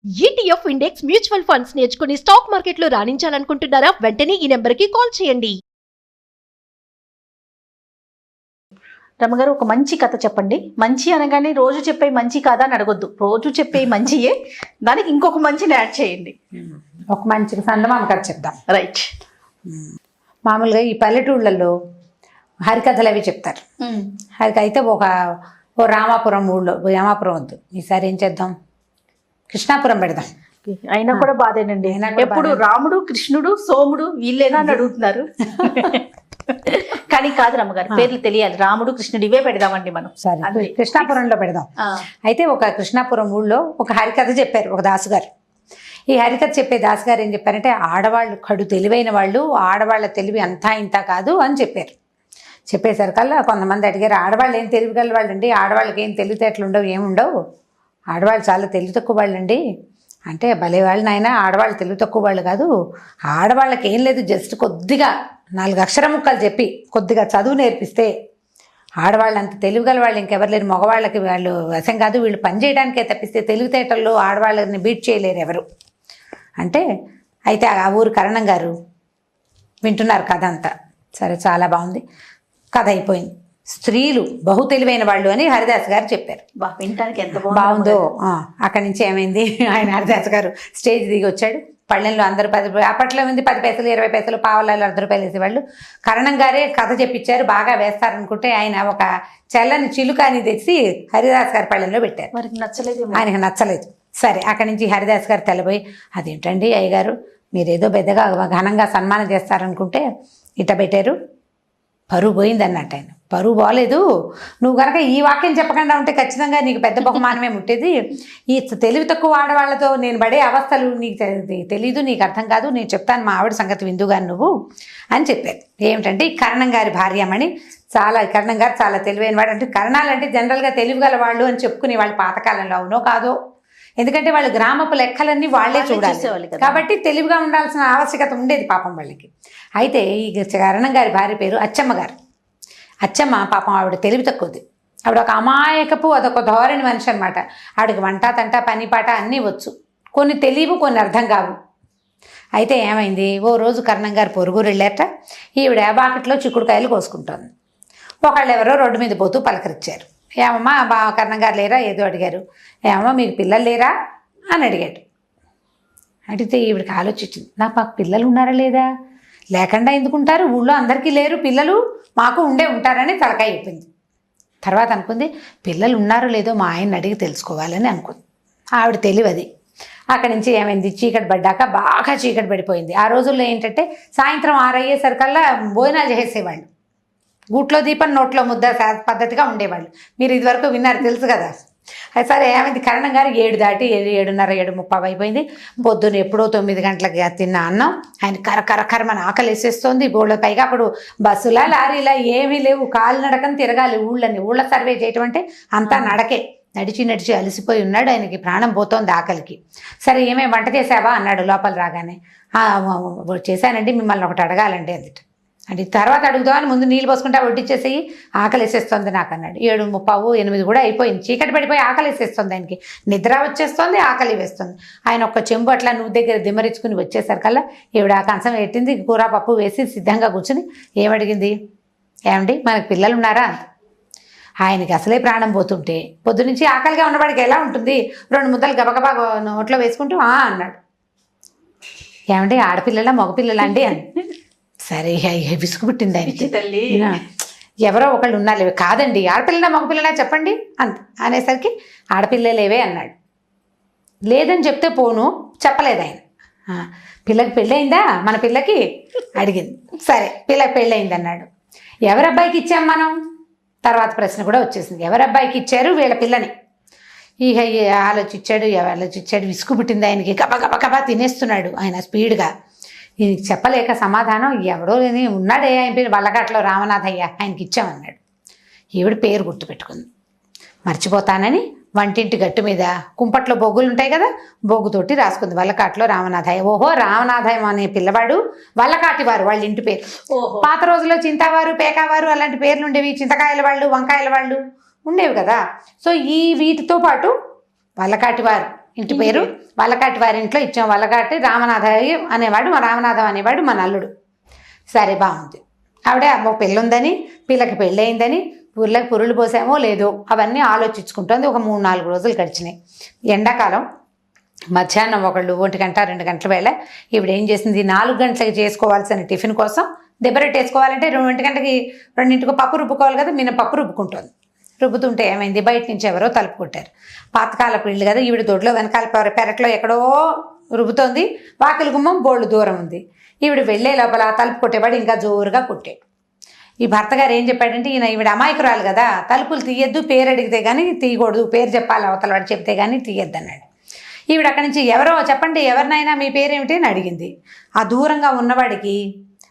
ETF index mutual funds నేర్చుకుని stock మార్కెట్లో రాణించాలనుకుంటున్నారా? వెంటనే ఈ నెంబర్కి కాల్ చేయండి. రమగారు, ఒక మంచి కథ చెప్పండి. మంచి అనగానే రోజు చెప్పే మంచి కాదా అని అడగొద్దు. రోజు చెప్పే మంచియే, దానికి ఇంకొక మంచిని యాడ్ చేయండి. ఒక మంచి సందమామ కథ చెప్దాం. రైట్. మామూలుగా ఈ పల్లెటూళ్ళల్లో హరికథలు అవి చెప్తారు. అయితే ఓ రామాపురం ఊళ్ళో, రామాపురం వద్దు, ఈసారి ఏం చేద్దాం, కృష్ణాపురం పెడదాం. అయినా కూడా బాధేనండి. ఎప్పుడు రాముడు కృష్ణుడు సోముడు వీళ్ళేనా అని అడుగుతున్నారు. కానీ కాదు రమ్మగారు, పేర్లు తెలియాలి. రాముడు కృష్ణుడు ఇవే పెడదామండి మనం. సరే, కృష్ణాపురంలో పెడదాం. అయితే ఒక కృష్ణాపురం ఊళ్ళో ఒక హరికథ చెప్పారు ఒక దాసుగారు. ఈ హరికథ చెప్పే దాసుగారు ఏం చెప్పారంటే, ఆడవాళ్ళు కడు తెలివైన వాళ్ళు, ఆడవాళ్ళ తెలివి అంతా ఇంత కాదు అని చెప్పారు. చెప్పేసరికల్లా కొంతమంది అడిగారు, ఆడవాళ్ళు ఏం తెలివిగల వాళ్ళండి, ఆడవాళ్ళకి ఏం తెలివితేటలు ఉండవు, ఏముండవు, ఆడవాళ్ళు చాలా తెలివి తక్కువ వాళ్ళండి అంటే, భలే వాళ్ళు నాయన, ఆడవాళ్ళు తెలివి తక్కువ వాళ్ళు కాదు, ఆడవాళ్ళకి ఏం లేదు, జస్ట్ కొద్దిగా 4 అక్షర ముక్కలు చెప్పి కొద్దిగా చదువు నేర్పిస్తే ఆడవాళ్ళు అంత తెలివిగల వాళ్ళు ఇంకెవరు లేరు, మగవాళ్ళకి వాళ్ళు వశం కాదు, వీళ్ళు పని చేయడానికే తప్పిస్తే తెలివితేటల్లో ఆడవాళ్ళని బీట్ చేయలేరు ఎవరు అంటే. అయితే ఆ ఊరు కరణం గారు వింటున్నారు కథ అంతా. సరే, చాలా బాగుంది, కథ అయిపోయింది. స్త్రీలు బహు తెలివైన వాళ్ళు అని హరిదాస్ గారు చెప్పారు. వినటానికి ఎంత బాగుందో. అక్కడి నుంచి ఏమైంది, ఆయన హరిదాస్ గారు స్టేజ్ దిగి వచ్చాడు. పళ్ళెంలో అందరూ 10, అప్పట్లో ఉంది 10 పైసలు 20 పైసలు పావలాలు 10 రూపాయలు వేసేవాళ్ళు. కరణం గారే కథ చెప్పించారు, బాగా వేస్తారనుకుంటే ఆయన ఒక చల్లని చిలుకాని తెచ్చి హరిదాస్ గారి పళ్ళెంలో పెట్టారు. ఆయనకు నచ్చలేదు. సరే, అక్కడి నుంచి హరిదాస్ గారు తెల్లబోయి, అదేంటండి అయ్యగారు, మీరేదో పెద్దగా ఘనంగా సన్మానం చేస్తారనుకుంటే ఇట్ట పెట్టారు, పరువు పోయింది అన్నట్టు. ఆయన పరువు బాగలేదు, నువ్వు కనుక ఈ వాక్యం చెప్పకుండా ఉంటే ఖచ్చితంగా నీకు పెద్ద బహుమానమే ముట్టేది. ఈ తెలివి తక్కువ ఆడవాళ్లతో నేను పడే అవస్థలు నీకు తెలీదు, నీకు అర్థం కాదు, నేను చెప్తాను మా ఆవిడ సంగతి విందుగాని నువ్వు అని చెప్పారు. ఏమిటంటే, ఈ కరణం గారి భార్యమని, కరణం గారు చాలా తెలివైన వాడు. అంటే కరణాలంటే జనరల్గా తెలివిగల వాళ్ళు అని చెప్పుకునే వాళ్ళు పాతకాలంలో, అవునో కాదో, ఎందుకంటే వాళ్ళు గ్రామపు లెక్కలన్నీ వాళ్లే చూడాలి కాబట్టి తెలివిగా ఉండాల్సిన ఆవశ్యకత ఉండేది పాపం వాళ్ళకి. అయితే ఈ కరణం గారి భార్య పేరు అచ్చమ్మ గారు. అచ్చమ్మ పాపం ఆవిడ తెలివి తక్కువది. ఆవిడ ఒక అమాయకపు, అదొక ధోరణి మనిషి అనమాట. ఆవిడకి వంట తంట పని పాట అన్నీ వచ్చు, కొన్ని తెలియవు, కొన్ని అర్థం కావు. అయితే ఏమైంది, ఓ రోజు కరణం గారు పొరుగురు వెళ్ళారట. ఈవిడ బాకెట్లో చిక్కుడుకాయలు కోసుకుంటోంది. ఒకళ్ళు ఎవరో రోడ్డు మీద పోతూ పలకరించారు. ఏమమ్మా కరణం గారు లేరా, ఏదో అడిగారు. ఏమమ్మా మీకు పిల్లలు లేరా అని అడిగాడు. అడిగితే ఈవిడికి ఆలోచించింది, మాకు పిల్లలు ఉన్నారా లేదా, లేకుండా ఎందుకుంటారు, ఊళ్ళో అందరికీ లేరు పిల్లలు, మాకు ఉంటారని తలకాయ చెప్పింది. తర్వాత అనుకుంది, పిల్లలు ఉన్నారో లేదో మా ఆయన్ని అడిగి తెలుసుకోవాలని అనుకుంది. ఆవిడ తెలియదు. అక్కడి నుంచి ఏమైంది, చీకటి పడ్డాక బాగా చీకటి పడిపోయింది. ఆ రోజుల్లో ఏంటంటే సాయంత్రం 6 అయ్యేసరికల్లా భోజనాలు చేసేవాళ్ళు. గూట్లో దీపం నోట్లో ముద్ద పద్ధతిగా ఉండేవాళ్ళు. మీరు ఇదివరకు విన్నారు, తెలుసు కదా. సరే, ఏమైంది, కరణం గారు 7 దాటి 7:30 7:30 అయిపోయింది. పొద్దున్న ఎప్పుడో 9 గంటలకి తిన్న అన్నం ఆయన కరకరకరమని ఆకలి వేసేస్తోంది. బోళ్ళ పైగా అప్పుడు బస్సులా లారీలా ఏమీ లేవు, కాలినడకని తిరగాలి ఊళ్ళ సర్వే చేయటం అంటే అంతా నడకే. నడిచి అలసిపోయి ఉన్నాడు, ఆయనకి ప్రాణం పోతోంది ఆకలికి. సరే, ఏమేమి వంట చేసావా అన్నాడు లోపల రాగానే. చేశానండి, మిమ్మల్ని ఒకటి అడగాలండి అందుట. అంటే తర్వాత అడుగుదామని ముందు నీళ్ళు పోసుకుంటా వడ్డిచ్చేసేయి, ఆకలి వేసేస్తుంది నాకు అన్నాడు. 7:30 8 కూడా అయిపోయింది, చీకటి పడిపోయి ఆకలి వేసేస్తుంది ఆయనకి, నిద్ర వచ్చేస్తుంది, ఆకలి వేస్తుంది. ఆయన ఒక్క చెంబు అట్లా నువ్వు దగ్గర దిమ్మరించుకుని వచ్చేసరికల్లా ఈవిడ కంచం పెట్టింది, కూర పప్పు వేసి సిద్ధంగా కూర్చుని ఏమడిగింది, ఏమండి మనకు పిల్లలు ఉన్నారా అంత. ఆయనకి అసలే ప్రాణం పోతుంటే పొద్దునుంచి ఆకలిగా ఉన్నవాడికి ఎలా ఉంటుంది, 2 ముద్దలు గబగబా నోట్లో వేసుకుంటూ అన్నాడు. ఏమండి ఆడపిల్లలా మగపిల్లలా అండి అని. సరే, విసుగు పుట్టింది ఆయనకి. ఎవరో ఒకళ్ళు ఉన్నారు, కాదండి ఆడపిల్లనా మగపిల్లనా చెప్పండి అనేసరికి ఆడపిల్లలేవే అన్నాడు. లేదని చెప్తే పోను, చెప్పలేదు ఆయన. పిల్లకి పెళ్ళయిందా మన పిల్లకి అడిగింది. సరే, పిల్లకి పెళ్ళయింది అన్నాడు. ఎవరి అబ్బాయికి ఇచ్చాం మనం, తర్వాత ప్రశ్న కూడా వచ్చేసింది, ఎవరి అబ్బాయికి ఇచ్చారు వీళ్ళ పిల్లని. ఇక ఆలోచించాడు, విసుగు పుట్టింది ఆయనకి. గబగబా తినేస్తున్నాడు ఆయన స్పీడ్గా. ఇది చెప్పలేక సమాధానం, ఎవడో లేని ఉన్నాడే ఆయన పేరు వల్లకాట్లో రామనాథయ్య, ఆయనకి ఇచ్చామన్నాడు. ఈవిడ పేరు గుర్తుపెట్టుకుంది. మర్చిపోతానని వంటింటి గట్టు మీద కుంపట్లో బొగ్గులు ఉంటాయి కదా, బొగ్గుతోటి రాసుకుంది వల్లకాట్లో రామనాథయ్య. ఓహో, రామనాథయ్య అనే పిల్లవాడు వల్లకాటివారు వాళ్ళ ఇంటి పేరు. పాత రోజుల్లో చింతావారు, పేకావారు అలాంటి పేర్లు ఉండేవి, చింతకాయల వాళ్ళు, వంకాయల వాళ్ళు ఉండేవి కదా. సో ఈ వీటితో పాటు వల్లకాటివారు ఇంటి పేరు వల్లకాటి వారి ఇంట్లో ఇచ్చాం. వల్లకాటి రామనాథయ్య అనేవాడు, మా రామనాథం అనేవాడు మన అల్లుడు. సరే బాగుంది. ఆవిడ అమ్మో పెళ్ళుందని, పిల్లకి పెళ్ళయిందని, ఊర్లోకి పురులు పోసామో లేదో అవన్నీ ఆలోచించుకుంటుంది. ఒక 3-4 రోజులు గడిచినాయి. ఎండాకాలం మధ్యాహ్నం 1 గంట 2 గంటల వేళ ఈవిడ ఏం చేసింది, 4 గంటలకి చేసుకోవాల్సిన టిఫిన్ కోసం దెబ్బరొట్టి వేసుకోవాలంటే 2 గంటకి 2ంటికి పప్పు రుబ్బుకోవాలి కదా, మినపప్పు రుబ్బుకుంటుంది. రుబ్బుతుంటే ఏమైంది, బయట నుంచి ఎవరో తలుపు కొట్టారు. పాతకాలపు ఇళ్ళు కదా, ఈవిడ దొడ్లో వెనకాల పెరట్లో ఎక్కడో రుబ్బుతోంది. వాకిలి గుమ్మం బోళ్ళు దూరం ఉంది. ఈవిడ వెళ్ళే లోపల తలుపు కొట్టేవాడు ఇంకా జోరుగా కొట్టాడు. ఈ భర్త గారు ఏం చెప్పాడంటే, ఈవిడ అమాయకురాలు కదా, తలుపులు తీయద్దు, పేరు అడిగితే కానీ తీయకూడదు, పేరు చెప్పాలి, అవతల వాడు చెప్తే కానీ తీయద్దు అన్నాడు. ఈవిడ అక్కడి నుంచి ఎవరో చెప్పండి, ఎవరినైనా మీ పేరేమిటి అని అడిగింది. ఆ దూరంగా ఉన్నవాడికి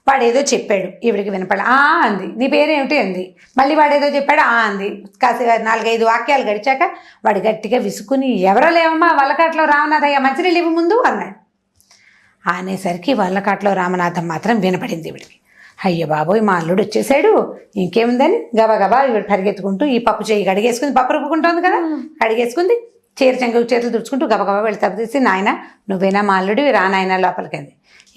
వాడు ఏదో చెప్పాడు, ఈవిడికి వినపడ అంది. నీ పేరేమిటి అంది. మళ్ళీ వాడు ఏదో చెప్పాడు, అంది. కాసేపు 4-5 వాక్యాలు గడిచాక వాడు గట్టిగా విసుకుని, ఎవరో లేవమ్మా, వల్లకాట్లో రామనాథయ్య మంచినీళ్ళు ఇవ్వు ముందు అన్నాడు. అనేసరికి వల్లకాట్లో రామనాథం మాత్రం వినపడింది ఈవిడికి. అయ్యో బాబోయ్, మా అల్లుడు వచ్చేసాడు, ఇంకేముందని గబగబా ఈవిడ పరిగెత్తుకుంటూ ఈ పప్పు చేయి కడిగేసుకుంది. పప్పు రుబ్బుకుంటుంది కదా, కడిగేసుకుంది. చేతులు తుడుచుకుంటూ గబగబా వెళ్ళి తప్పు తీసి, నాయన నువ్వేనా మా అల్లుడు, రా నాయన లోపలికి.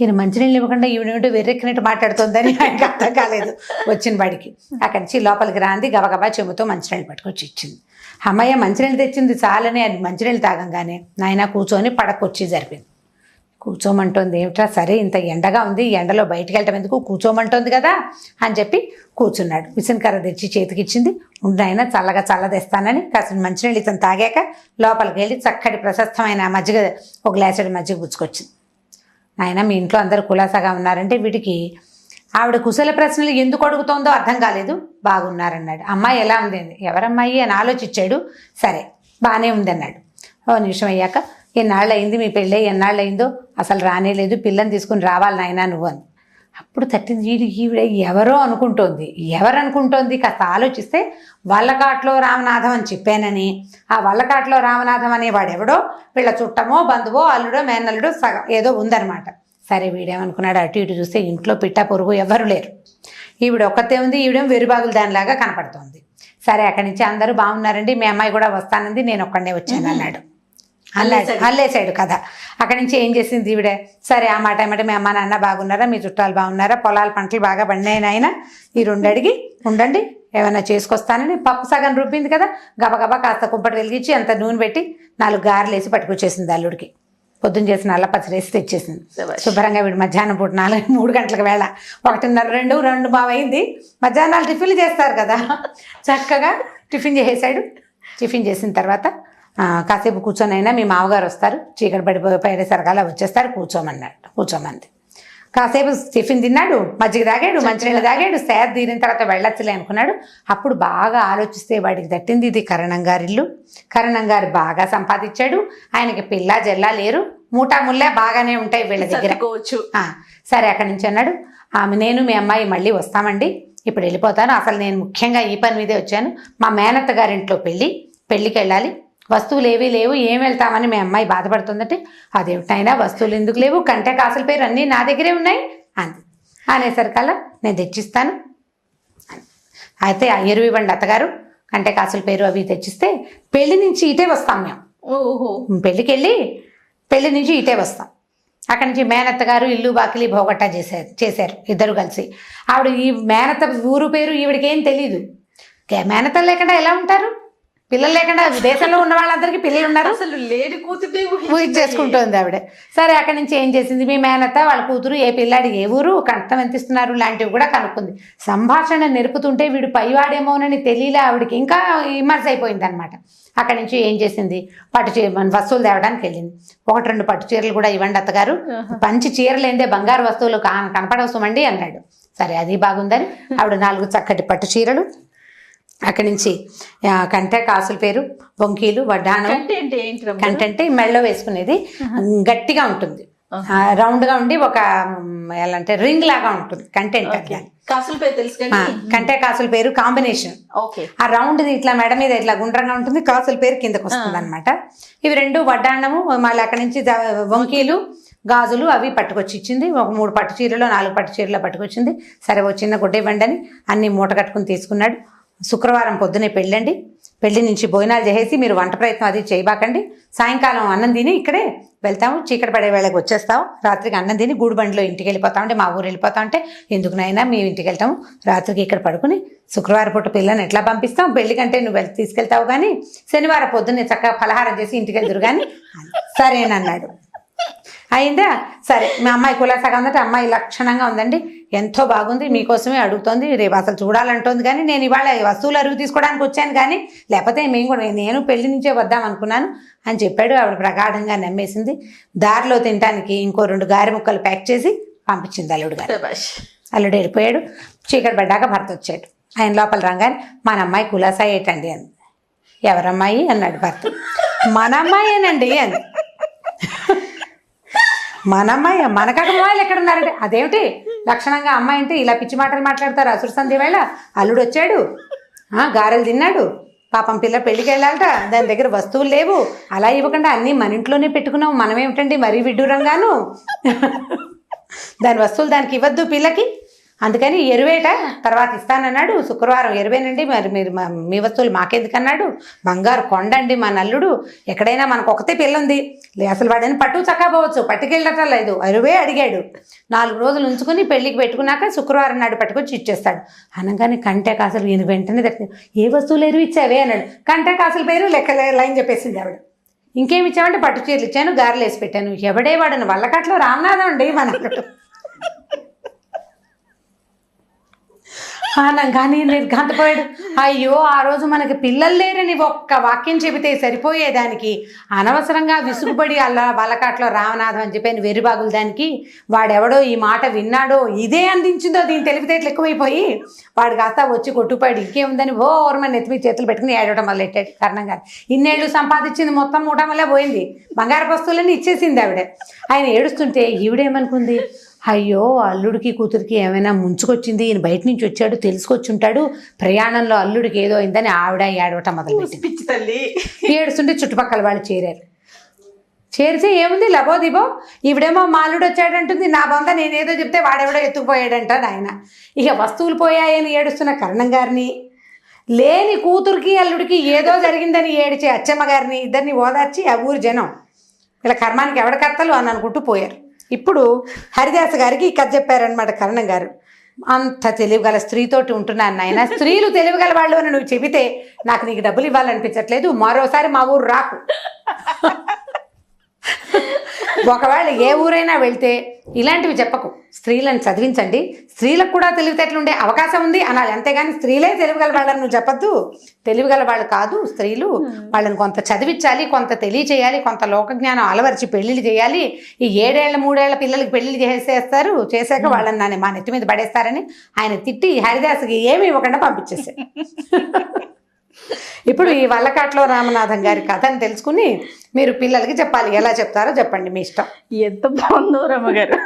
ఈయన మంచినీళ్ళు ఇవ్వకుండా ఈవిడ వెర్రెక్కినట్టు మాట్లాడుతుందని ఆయనకు అర్థం కాలేదు. వచ్చిన వాడికి అక్కడి నుంచి లోపలికి రాంది. గబగబా చెంబుతో మంచినీళ్ళు పట్టుకొచ్చి ఇచ్చింది. అమ్మయ్య మంచినీళ్ళు తెచ్చింది చాలని అది మంచినీళ్ళు తాగంగానే నాయన కూర్చొని పడకొచ్చి జరిపింది. కూర్చోమంటోంది. ఏమిట్రా, సరే ఇంత ఎండగా ఉంది, ఎండలో బయటికి వెళ్ళటం ఎందుకు, కూర్చోమంటోంది కదా అని చెప్పి కూర్చున్నాడు. విసనకర్ర తెచ్చి చేతికిచ్చింది. ఆయన చల్లగా చల్లదేస్తానని కాసిన మంచినీళ్ళు ఇతను తాగాక లోపలికి వెళ్ళి చక్కటి ప్రశస్తమైన మజ్జిగ, ఒక గ్లాసుడి మజ్జిగ పుచ్చుకొచ్చింది. ఆయన మీ ఇంట్లో అందరూ కులాసాగా ఉన్నారంటే, వీటికి ఆవిడ కుశల ప్రశ్నలు ఎందుకు అడుగుతోందో అర్థం కాలేదు. బాగున్నారన్నాడు. అమ్మాయి ఎలా ఉంది అంది. ఎవరమ్మాయి అని ఆలోచించాడు. సరే బాగానే ఉంది అన్నాడు. ఓ నిమిషం అయ్యాక, ఎన్నాళ్ళు అయింది మీ పెళ్ళి, ఎన్నాళ్ళు అయిందో, అసలు రానేలేదు, పిల్లని తీసుకుని రావాలి నాయన నువ్వు అని. అప్పుడు తట్టింది. ఈవిడ ఎవరో అనుకుంటోంది. ఎవరనుకుంటోంది కాస్త ఆలోచిస్తే, వల్లకాట్లో రామనాథం అని చెప్పానని, ఆ వల్లకాట్లో రామనాథం అనేవాడు ఎవడో వీళ్ళ చుట్టమో బంధువో అల్లుడో మేనల్లుడో సగం ఏదో ఉందన్నమాట. సరే వీడేమనుకున్నాడు, అటు ఇటు చూస్తే ఇంట్లో పిట్ట పొరుగు ఎవ్వరు లేరు. ఈవిడ ఒక్కతే ఉంది. ఈవిడేమో వెరుబాగులు దానిలాగా కనపడుతోంది. సరే అక్కడి నుంచి అందరూ బాగున్నారండి, మీ అమ్మాయి కూడా వస్తానంది, నేను ఒక్కడే వచ్చాను అన్నాడు. అల్లేసాడు కథ. అక్కడి నుంచి ఏం చేసింది ఈవిడ, సరే ఆ మాట ఏమంటే మీ అమ్మ నాన్న బాగున్నారా, మీ చుట్టాలు బాగున్నారా, పొలాల పంటలు బాగా పండినాయి నాయన, ఈ 2 అడిగి ఉండండి ఏమైనా చేసుకొస్తానని పప్పు సగం రుబ్బింది కదా, గబగబా కాస్త కుంపటి వెలిగించి అంత నూనె పెట్టి 4 గారెలు వేసి పట్టుకొచ్చేసింది అల్లుడికి. పొద్దున్న చేసిన అల్ల పచ్చరేసి తెచ్చేసింది. శుభ్రంగా వీడు మధ్యాహ్నం పూట 3 గంటలకు వేళ 1:30 2 బాగా అయింది. మధ్యాహ్నాలు టిఫిన్లు చేస్తారు కదా, చక్కగా టిఫిన్ చేసేసాడు. టిఫిన్ చేసిన తర్వాత కాసేపు కూర్చొనైనా మీ మామగారు వస్తారు, చీకటి పడిపోయేసరికి అలా వచ్చేస్తారు, కూర్చోమంది. కాసేపు టిఫిన్ తిన్నాడు, మజ్జిగ తాగాడు, మంచినీళ్ళు తాగాడు. సేద తీరిన తర్వాత వెళ్ళొచ్చులే అనుకున్నాడు. అప్పుడు బాగా ఆలోచిస్తే వాడికి తట్టింది, ఇది కరణం గారి ఇల్లు, కరణం గారు బాగా సంపాదించాడు, ఆయనకి పిల్ల జల్లా లేరు, మూటా ముల్లా బాగానే ఉంటాయి వీళ్ళ దగ్గర. సరే అక్కడి నుంచి అన్నాడు, నేను మీ అమ్మాయి మళ్ళీ వస్తామండి, ఇప్పుడు వెళ్ళిపోతాను, అసలు నేను ముఖ్యంగా ఈ పని మీదే వచ్చాను, మా మేనత్త గారింట్లో పెళ్ళికి వెళ్ళాలి, వస్తువులు ఏవీ లేవు, ఏం వెళ్తామని మీ అమ్మాయి బాధపడుతుందంటే, అదేమిటైనా వస్తువులు ఎందుకు లేవు, కంటే కాసుల పేరు అన్నీ నా దగ్గరే ఉన్నాయి అంది. అనేసరికల్లా నేను తెచ్చిస్తాను. అయితే ఆ ఎరువు ఇవ్వండి అత్తగారు, కంటే కాసుల పేరు అవి తెచ్చిస్తే పెళ్లి నుంచి ఇటే వస్తాం మేము. పెళ్ళికి వెళ్ళి పెళ్లి నుంచి ఇటే వస్తాం. అక్కడి నుంచి మేనత్త గారు ఇల్లు బాకిలి భోగట్టా చేశారు ఇద్దరు కలిసి. ఆవిడ ఈ మేనత్త ఊరు పేరు ఈవిడికేం తెలీదు. మేనత్త లేకుండా ఎలా ఉంటారు, పిల్లలు లేకుండా దేశంలో ఉన్న వాళ్ళందరికీ పిల్లలు ఉన్నారు, అసలు లేని కూతురు చేసుకుంటుంది ఆవిడ. సరే అక్కడి నుంచి ఏం చేసింది, మీ మేనత్త వాళ్ళ కూతురు ఏ పిల్లాడి ఏ ఊరు కంఠం ఎంత ఇస్తున్నారు లాంటివి కూడా కనుక్కుంది. సంభాషణ నెరుపుతుంటే వీడు పైవాడేమోనని తెలియలే ఆవిడకి, ఇంకా ఇమర్స్ అయిపోయింది అనమాట. అక్కడి నుంచి ఏం చేసింది, వస్తువులు తేవడానికి వెళ్ళింది. 1-2 పట్టు చీరలు కూడా ఇవ్వండి అత్తగారు, పంచి చీరలేందే బంగారు వస్తువులు కనపడవసమండి అన్నాడు. సరే అది బాగుందని ఆవిడ 4 చక్కటి పట్టు చీరలు, అక్కడి నుంచి కంటే కాసుల పేరు, వంకీలు, వడ్డాణం. కంటె అంటే మెళ్ళో వేసుకునేది, గట్టిగా ఉంటుంది, రౌండ్గా ఉండి ఒక ఎలా అంటే రింగ్ లాగా ఉంటుంది కంటెంట్. కాసుల పేరు తెలుసు, కంటే కాసుల పేరు కాంబినేషన్. ఆ రౌండ్ది ఇట్లా మెడ మీద ఇట్లా గుండ్రంగా ఉంటుంది, కాసుల పేరు కిందకు వస్తుంది అనమాట. ఇవి 2 వడ్డాణము, మళ్ళీ అక్కడి నుంచి వంకీలు, గాజులు అవి పట్టుకొచ్చి ఇచ్చింది. ఒక 3 పట్టు చీరలో 4 పట్టు చీరలో పట్టుకొచ్చింది. సరే ఓ చిన్న గుడ్డ ఇవ్వండి అని అన్ని మూట కట్టుకుని తీసుకున్నాడు. శుక్రవారం పొద్దునే పెళ్ళండి, పెళ్లి నుంచి భోజనాలు చేసేసి మీరు వంట ప్రయత్నం అది చేయబాకండి, సాయంకాలం అన్నం తిని ఇక్కడే వెళ్తాము, చీకటి పడే వేళకి వచ్చేస్తాము, రాత్రికి అన్నం తిని గూడుబండిలో ఇంటికి వెళ్ళిపోతామంటే మా ఊరు వెళ్ళిపోతామంటే ఎందుకునైనా మేము ఇంటికి వెళ్తాము, రాత్రికి ఇక్కడ పడుకుని శుక్రవారం పూట పిల్లని ఎట్లా పంపిస్తాం, పెళ్లి కంటే నువ్వు తీసుకెళ్తావు కానీ శనివారం పొద్దున్నే చక్కగా ఫలహారం చేసి ఇంటికి వెళ్తురు కానీ సరేనన్నాడు. అయిందా? సరే మా అమ్మాయి కులాసాగా ఉందంటే అమ్మాయి లక్షణంగా ఉందండి, ఎంతో బాగుంది, మీకోసమే అడుగుతోంది, రేపు అసలు చూడాలంటోంది, కానీ నేను ఇవాళ వస్తువులు అరుగు తీసుకోవడానికి వచ్చాను కానీ లేకపోతే మేము కూడా నేను పెళ్లి నుంచే వద్దాం అనుకున్నాను అని చెప్పాడు. ఆవిడ ప్రగాఢంగా నమ్మేసింది. దారిలో తినడానికి ఇంకో 2 గారె ముక్కలు ప్యాక్ చేసి పంపించింది అల్లుడు గారు. అల్లుడు వెళ్ళిపోయాడు. చీకటి పడ్డాక భర్త వచ్చాడు. ఆయన లోపల రాగానే మన అమ్మాయి కులాసా ఏటండి అని. ఎవరమ్మాయి అన్నాడు భర్త. మన అమ్మాయేనండి అని. మన అమ్మాయి, మనకాక అమ్మాయిలు ఎక్కడ ఉన్నారంటే అదేమిటి లక్షణంగా అమ్మాయి అంటే ఇలా పిచ్చి మాటలు మాట్లాడతారు. అసురు సంధ్య వేళ అల్లుడు వచ్చాడు, గారెలు తిన్నాడు, పాపం పిల్ల పెళ్ళికి వెళ్ళాలట, దాని దగ్గర వస్తువులు లేవు, అలా ఇవ్వకుండా అన్నీ మన ఇంట్లోనే పెట్టుకున్నాం, మనం ఏమిటండి మరీ విడ్డూరంగాను, దాని వస్తువులు దానికి ఇవ్వద్దు పిల్లకి, అందుకని ఎరువేట తర్వాత ఇస్తానన్నాడు. శుక్రవారం ఎరువేనండి, మరి మీరు మీ వస్తువులు మాకెందుకన్నాడు, బంగారు కొండండి మా నల్లుడు, ఎక్కడైనా మనకు ఒకతే పిల్ల ఉంది, అసలు వాడని పట్టు చక్కపోవచ్చు, పట్టుకెళ్ళటం లేదు, ఎరువే అడిగాడు. 4 రోజులు ఉంచుకుని పెళ్లికి పెట్టుకున్నాక శుక్రవారం నాడు పట్టుకొచ్చి ఇచ్చేస్తాడు. అనగానే కంటే కాసులు ఈయన వెంటనే దగ్గర ఏ వస్తువులు ఎరువు ఇచ్చావే అన్నాడు. కంటే కాసుల పేరు లెక్క లైన్ చెప్పేసింది ఆవిడ. ఇంకేమి ఇచ్చామంటే పట్టు చీరలు ఇచ్చాను, గారెలు వేసి పెట్టాను. ఎవడే వాడని వల్లకట్లో రామనాథం అండి మనకట్టు కానీ నిర్ఘాంతపోయాడు. అయ్యో ఆ రోజు మనకి పిల్లలు లేరని ఒక్క వాక్యం చెబితే సరిపోయేదానికి అనవసరంగా విసుగుపడి అలా వలకాట్లో రామనాథం అని చెప్పాను వెర్రిబాగులు దానికి. వాడెవడో ఈ మాట విన్నాడో ఇదే అందించిందో దీని తెలివితేటలు ఎక్కువైపోయి వాడు కాస్త వచ్చి కొట్టుపోయాడు. ఇంకేముందని ఓర్మని నెత్తిమీ చేతులు పెట్టుకుని ఏడవడం మొదలెట్టాడు. కారణం కాదు, ఇన్నేళ్ళు సంపాదించింది మొత్తం మూట వల్ల పోయింది, బంగారు వస్తువులన్నీ ఇచ్చేసింది ఆవిడ. ఆయన ఏడుస్తుంటే ఈవిడేమనుకుంది, అయ్యో అల్లుడికి కూతురికి ఏమైనా ముంచుకొచ్చింది, ఈయన బయట నుంచి వచ్చాడు తెలుసుకొచ్చి ఉంటాడు, ప్రయాణంలో అల్లుడికి ఏదో అయిందని ఆవిడ ఏడవటం మొదలుపెట్టింది. తల్లి ఏడుస్తుంటే చుట్టుపక్కల వాళ్ళు చేరారు. చేరితే ఏముంది లబో దిబో, ఈవిడేమో మా అల్లుడు వచ్చాడంటుంది, నా బొంద నేనేదో చెప్తే వాడెవడో ఎత్తుకుపోయాడంట ఆయన. ఇక వస్తువులు పోయాయని ఏడుస్తున్న కరణం గారిని, లేని కూతురికి అల్లుడికి ఏదో జరిగిందని ఏడిచే అచ్చమ్మ గారిని, ఇద్దరిని ఓదార్చి ఆ ఊరి జనం ఇలా కర్మానికి ఎవడ కర్తలు అని అనుకుంటూ పోయారు. ఇప్పుడు హరిదాస్ గారికి ఈ కథ చెప్పారనమాట కరణం గారు. అంత తెలివిగల స్త్రీతోటి ఉంటున్నాను నాయన, స్త్రీలు తెలివిగల వాళ్ళు అని నువ్వు చెబితే నాకు నీకు డబ్బులు ఇవ్వాలనిపించట్లేదు, మరోసారి మా ఊరు రాకు. ఒకవేళ ఏ ఊరైనా వెళ్తే ఇలాంటివి చెప్పకు, స్త్రీలను చదివించండి, స్త్రీలకు కూడా తెలివితేటలు ఉండే అవకాశం ఉంది అనాలి, అంతేగాని స్త్రీలే తెలివిగల వాళ్ళని నువ్వు చెప్పద్దు. తెలివిగల వాళ్ళు కాదు స్త్రీలు, వాళ్ళని కొంత చదివించాలి, కొంత తెలియచేయాలి, కొంత లోకజ్ఞానం అలవరిచి పెళ్లిళ్ళు చేయాలి. ఈ 7 ఏళ్ల 3 ఏళ్ల పిల్లలకి పెళ్లిళ్ళు చేశాక వాళ్ళని మా నెత్తి మీద పడేస్తారని ఆయన తిట్టి హరిదాస్కి ఏమీ ఇవ్వకుండా పంపించేశారు. ఇప్పుడు ఈ వల్లకాట్లో రామనాథం గారి కథని తెలుసుకుని మీరు పిల్లలకి చెప్పాలి. ఎలా చెప్తారో చెప్పండి, మీ ఇష్టం. ఎంత బాగుందో రమ్మగారు,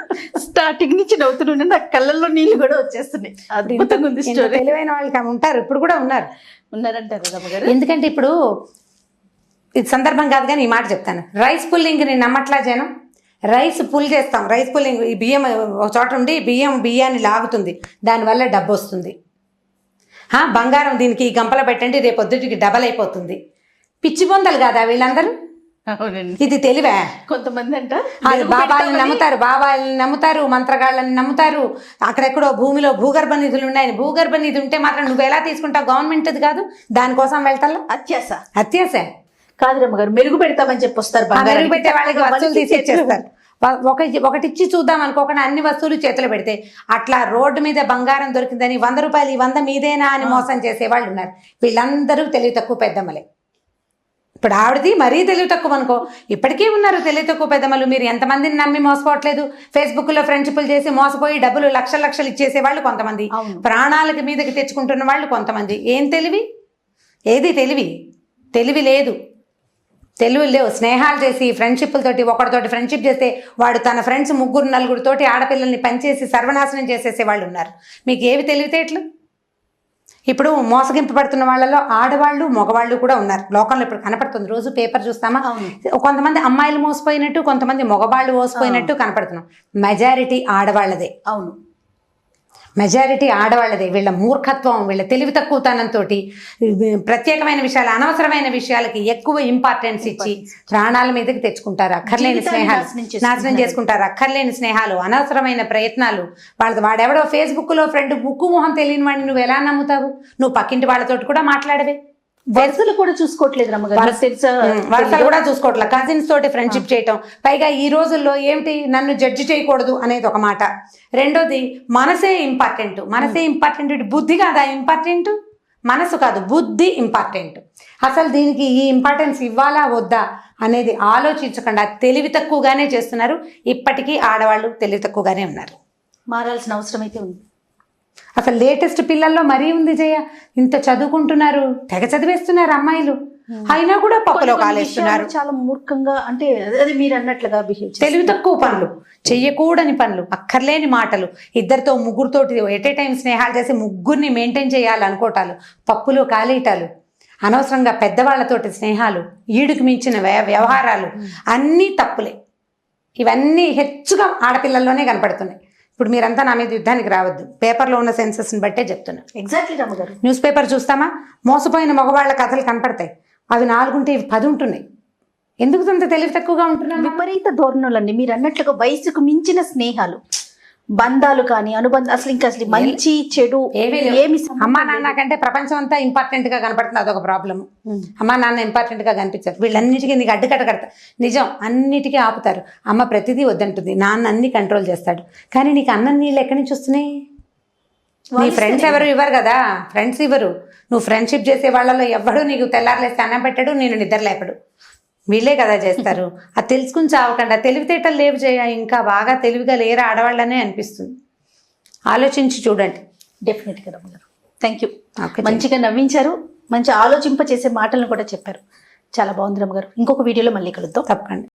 స్టార్టింగ్ నుంచి నవ్వుతుంటే నాకు కళ్ళల్లో నీళ్ళు కూడా వచ్చేస్తున్నాయి. అద్భుతంగా ఉంది స్టోరీ. తెలివైన వాళ్ళకి ఉంటారు, ఇప్పుడు కూడా ఉన్నారంటారు రమ్మగారు. ఎందుకంటే ఇప్పుడు ఇది సందర్భం కాదు కానీ ఈ మాట చెప్తాను. రైస్ పుల్లింగ్ నేను నమ్మట్లా జనం. రైస్ పుల్ చేస్తాం, రైస్ పుల్లింగ్, ఈ బియ్యం ఒక చోట ఉండి బియ్యాన్ని లాగుతుంది, దానివల్ల డబ్బు వస్తుంది. బంగారం దీనికి గంపలో పెట్టండి, రేపు పొద్దుటికి డబల్ అయిపోతుంది. పిచ్చి బొందలు కాదా వీళ్ళందరూ? ఇది తెలివే? కొంతమంది అంట బాబాలని నమ్ముతారు, మంత్రగాళ్ళని నమ్ముతారు. అక్కడెక్కడో భూమిలో భూగర్భ నిధులు ఉన్నాయని, భూగర్భ నిధి ఉంటే మాత్రం నువ్వు ఎలా తీసుకుంటావు? గవర్నమెంట్ కాదు, దానికోసం వెళ్తా. అత్యాస కాదు రమ్మగారు, మెరుగు పెడతామని చెప్పి వస్తారు, మెరుగు పెట్టే వాళ్ళకి వస్తువులు తీసి ఇచ్చేస్తారు. ఒకటిచ్చి చూద్దాం అనుకోకుండా అన్ని వస్తువులు చేతులు పెడితే అట్లా రోడ్డు మీద బంగారం దొరికిందని 100 రూపాయలు, ఈ 100 మీదేనా అని మోసం చేసేవాళ్ళు ఉన్నారు. వీళ్ళందరూ తెలివి తక్కువ పెద్దమ్మలే. ఇప్పుడు ఆవిడది మరీ తెలివి తక్కువ అనుకో, ఇప్పటికీ ఉన్నారు తెలివి తక్కువ పెద్దమ్మలు. మీరు ఎంతమందిని నమ్మి మోసపోవట్లేదు? ఫేస్బుక్లో ఫ్రెండ్షిప్లు చేసి మోసపోయి డబ్బులు లక్షలు ఇచ్చేసేవాళ్ళు కొంతమంది, ప్రాణాలకి మీదకి తెచ్చుకుంటున్న వాళ్ళు కొంతమంది. ఏం తెలివి? ఏది తెలివి లేదు. తెలివి లేవు. స్నేహాలు చేసి ఫ్రెండ్షిప్లతోటి ఒకటితోటి ఫ్రెండ్షిప్ చేస్తే వాడు తన ఫ్రెండ్స్ 3 4 ఆడపిల్లల్ని పనిచేసి సర్వనాశనం చేసేసే వాళ్ళు ఉన్నారు. మీకు ఏవి తెలివితేటలు? ఇప్పుడు మోసగింపబడుతున్న వాళ్ళలో ఆడవాళ్ళు మగవాళ్ళు కూడా ఉన్నారు లోకంలో. ఇప్పుడు కనపడుతుంది, రోజు పేపర్ చూస్తామా, కొంతమంది అమ్మాయిలు మోసపోయినట్టు, కొంతమంది మగవాళ్ళు మోసపోయినట్టు కనపడుతున్నాం. మెజారిటీ ఆడవాళ్ళదే. అవును, మెజారిటీ ఆడవాళ్ళదే. వీళ్ళ మూర్ఖత్వం, వీళ్ళ తెలివి తక్కువతనంతో ప్రత్యేకమైన విషయాలు, అనవసరమైన విషయాలకి ఎక్కువ ఇంపార్టెన్స్ ఇచ్చి ప్రాణాల మీదకి తెచ్చుకుంటారు. అక్కర్లేని జీవితాన్ని స్నేహాలు నాశనం చేసుకుంటారు. అక్కర్లేని స్నేహాలు, అనవసరమైన ప్రయత్నాలు. వాడెవడో ఫేస్బుక్ లో ఫ్రెండ్ ముక్కు మొహం తెలియని వాడిని నువ్వు ఎలా నమ్ముతావు? నువ్వు పక్కింటి వాళ్ళతోటి కూడా మాట్లాడవే. వరుసలు కూడా చూసుకోవట్లేదు రమ్మగారు, తెలుసా? వరుసలు కూడా చూసుకోవట్లే. కజిన్స్ తోటి ఫ్రెండ్షిప్ చేయటం. పైగా ఈ రోజుల్లో ఏమిటి, నన్ను జడ్జి చేయకూడదు అనేది ఒక మాట. రెండోది మనసే ఇంపార్టెంట్. మనసే ఇంపార్టెంట్. బుద్ధి కాదా ఇంపార్టెంట్? మనసు కాదు, బుద్ధి ఇంపార్టెంట్. అసలు దీనికి ఈ ఇంపార్టెన్స్ ఇవ్వాలా వద్దా అనేది ఆలోచించకుండా తెలివి తక్కువగానే చేస్తున్నారు. ఇప్పటికీ ఆడవాళ్ళు తెలివి తక్కువగానే ఉన్నారు. మారాల్సిన అవసరం అయితే ఉంది. అసలు లేటెస్ట్ పిల్లల్లో మరీ ఉంది జయ. ఇంత చదువుకుంటున్నారు, తెగ చదివేస్తున్నారు అమ్మాయిలు, అయినా కూడా పప్పులో కాలేస్తున్నారు. చాలా మూర్ఖంగా, అంటే అది మీరు అన్నట్లుగా బిహేవ్ తెలివి తక్కువ పనులు, చెయ్యకూడని పనులు, అక్కర్లేని మాటలు, ఇద్దరితో ముగ్గురుతోటి ఎట్ ఏ టైం స్నేహాలు చేసి ముగ్గురిని మెయింటైన్ చేయాలనుకోవటాలు, పప్పులో కాలేయటాలు, అనవసరంగా పెద్దవాళ్లతోటి స్నేహాలు, ఈడుకు మించిన వ్యవహారాలు, అన్నీ తప్పులే. ఇవన్నీ హెచ్చుగా ఆడపిల్లల్లోనే కనపడుతున్నాయి. ఇప్పుడు మీరంతా నా మీద యుద్ధానికి రావద్దు. పేపర్లో ఉన్న సెన్సెస్ని బట్టే చెప్తున్నా. ఎగ్జాక్ట్లీ రమ్మగారు. న్యూస్ పేపర్ చూస్తామా, మోసపోయిన మగవాళ్ళ కథలు కనపడతాయి. అవి 4 ఉంటే ఇవి 10 ఉంటున్నాయి. ఎందుకు అంత తెలివి తక్కువగా ఉంటున్నాను? విపరీత ధోరణులండి. మీరు అన్నట్లుగా వయసుకు మించిన స్నేహాలు, బంధాలు కానీ అనుబంధాలు, అసలు మంచి చెడు ఏమి అమ్మా నాన్న కంటే ప్రపంచం అంతా ఇంపార్టెంట్ గా కనపడుతుంది. అదొక ప్రాబ్లమ్. అమ్మా నాన్న ఇంపార్టెంట్ గా కనిపించారు. వీళ్ళన్నిటికీ నీకు అడ్డుకట్ట కడతారు. నిజం, అన్నిటికీ ఆపుతారు. అమ్మ ప్రతిదీ వద్దంటుంది, నాన్న అన్ని కంట్రోల్ చేస్తాడు. కానీ నీకు అన్నం నీళ్ళు ఎక్కడి నుంచి వస్తున్నాయి? నీ ఫ్రెండ్స్ ఎవరు ఇవ్వరు కదా, ఫ్రెండ్స్ ఇవ్వరు. నువ్వు ఫ్రెండ్షిప్ చేసే వాళ్ళలో ఎవడు నీకు తెల్లారలేస్తే అన్నం పెట్టాడు, నేను నిద్ర లేపడు. వీళ్ళే కదా చేస్తారు. అది తెలుసుకుని చావకుండా తెలివితేటలు లేవు చేయ. ఇంకా బాగా తెలివిగా లేరా ఆడవాళ్ళనే అనిపిస్తుంది. ఆలోచించి చూడండి. డెఫినెట్గా రమ్మగారు. Thank you. మంచిగా నవ్వించారు, మంచి ఆలోచింప చేసే మాటలను కూడా చెప్పారు. చాలా బాగుంది రమ్మగారు. ఇంకొక వీడియోలో మళ్ళీ కలుద్దాం. తప్పకండి.